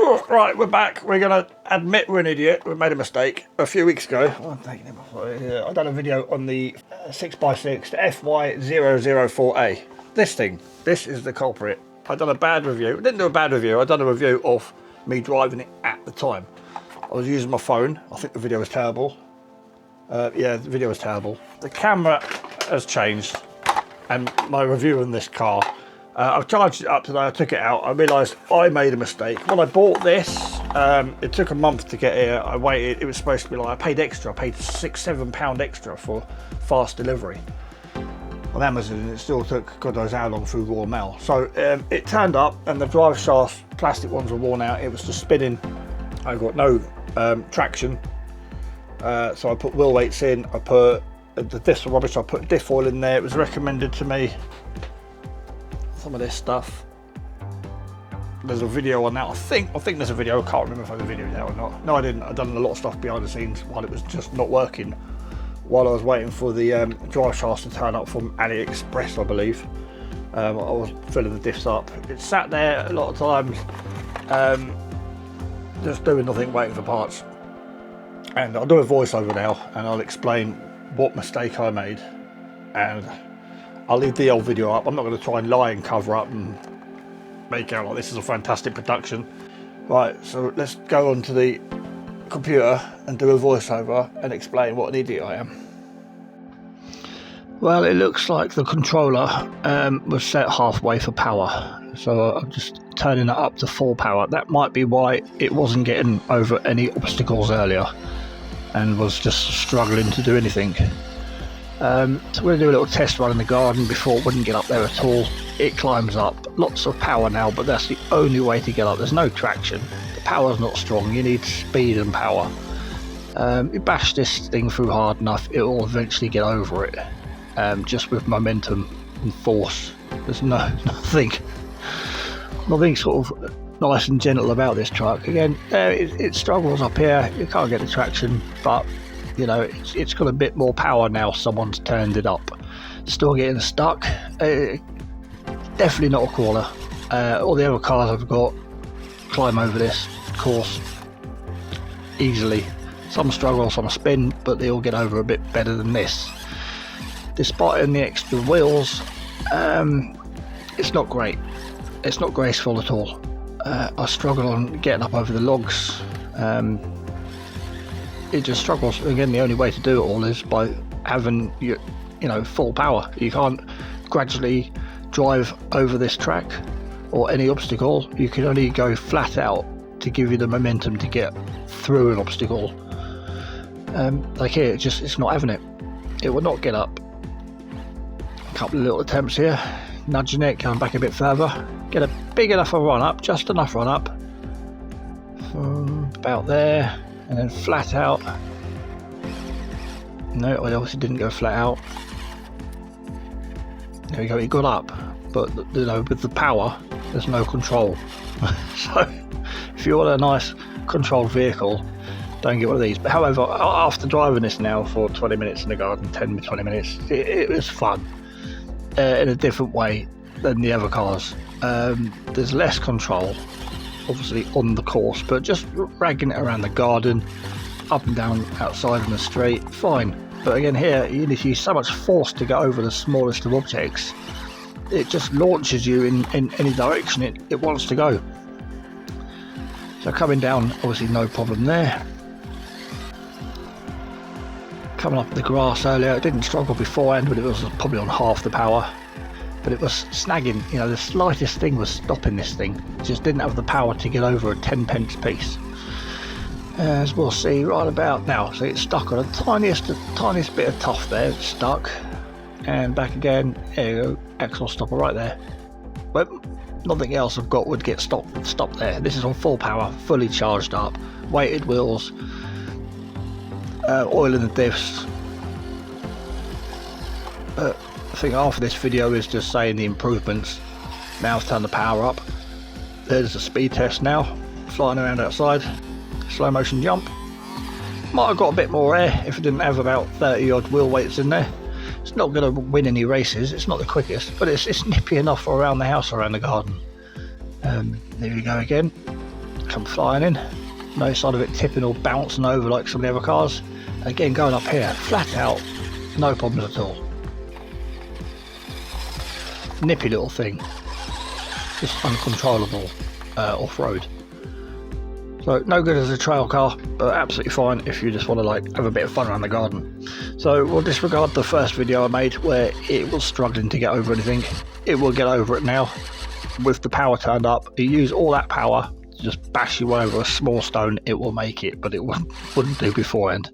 Right, we're back. We're going to admit we're an idiot. We made a mistake a few weeks ago. I'm taking him off. I done a video on the 6x6, the FY004A. This thing, this is the culprit. I done a bad review. I didn't do a bad review. I done a review of me driving it at the time. I was using my phone. I think the video was terrible. Yeah, the video was terrible. The camera has changed, and my review on this car. I've charged it up today. I took it out. I realised I made a mistake. When I bought this, it took a month to get here. I waited. It was supposed to be like, I paid extra. I paid £6–7 extra for fast delivery on Amazon, and it still took God knows how long through Royal Mail. So it turned up, and the drive shafts, plastic ones, were worn out. It was just spinning. I got no traction. So I put wheel weights in. I put the diffs were rubbish. I put diff oil in there. It was recommended to me. Some of this stuff. There's a video on that. I think there's a video. I can't remember if I had a video now or not. No, I didn't. I've done a lot of stuff behind the scenes while it was just not working. While I was waiting for the drive shafts to turn up from AliExpress, I believe. I was filling the diffs up. It sat there a lot of times, just doing nothing, waiting for parts. And I'll do a voiceover now, and I'll explain what mistake I made. And I'll leave the old video up. I'm not going to try and lie and cover up and make out like this is a fantastic production. Right, so let's go onto the computer and do a voiceover and explain what an idiot I am. Well, it looks like the controller was set halfway for power. So I'm just turning it up to full power. That might be why it wasn't getting over any obstacles earlier and was just struggling to do anything. So we're going to do a little test run in the garden before it wouldn't get up there at all. It climbs up, lots of power now, but that's the only way to get up. There's no traction, the power's not strong, you need speed and power. You bash this thing through hard enough, it will eventually get over it, just with momentum and force. There's nothing sort of nice and gentle about this truck. Again, it struggles up here, you can't get the traction, but you know, it's got a bit more power now. Someone's turned it up. Still getting stuck. Definitely not a crawler. All the other cars I've got climb over this course easily. Some struggle, some spin, but they all get over a bit better than this. Despite the extra wheels, it's not great. It's not graceful at all. I struggle on getting up over the logs. It just struggles. Again, the only way to do it all is by having you know, full power. You can't gradually drive over this track or any obstacle. You can only go flat out to give you the momentum to get through an obstacle. Like here, it's not having it. It will not get up. A couple of little attempts here, nudging it, going back a bit further, get a big enough a run up, just enough run up, about there. And then flat out. No, I obviously didn't go flat out. There we go, it got up, but you know, with the power, there's no control. So, if you want a nice controlled vehicle, don't get one of these. But however, after driving this now for 20 minutes in the garden, 10–20 minutes, it was fun in a different way than the other cars. There's less control, obviously, on the course, but just ragging it around the garden, up and down outside in the street, fine. But again, here you need to use so much force to get over the smallest of objects. It just launches you in any direction it wants to go. So coming down, obviously no problem there. Coming up the grass earlier, it didn't struggle beforehand, but it was probably on half the power. But it was snagging, you know, the slightest thing was stopping this thing. It just didn't have the power to get over a 10p piece. As we'll see right about now. So it's stuck on a tiniest bit of tuff there, it's stuck. And back again, there you go, axle stopper right there. But nothing else I've got would get stopped there. This is on full power, fully charged up, weighted wheels, oil in the diffs. I think half of this video is just saying the improvements. Now I've turned the power up. There's the speed test now, flying around outside, slow motion jump. Might have got a bit more air if it didn't have about 30 odd wheel weights in there. It's not going to win any races, it's not the quickest, but it's nippy enough around the house, around the garden. There we go again. come flying in. No sign of it tipping or bouncing over like some of the other cars. Again, going up here, flat out, no problems at all. Nippy little thing, just uncontrollable off-road. So no good as a trail car, but absolutely fine if you just want to like have a bit of fun around the garden. So we'll disregard the first video I made where it was struggling to get over anything. It will get over it now. With the power turned up, you use all that power to just bash you over a small stone, it will make it, but it wouldn't do beforehand.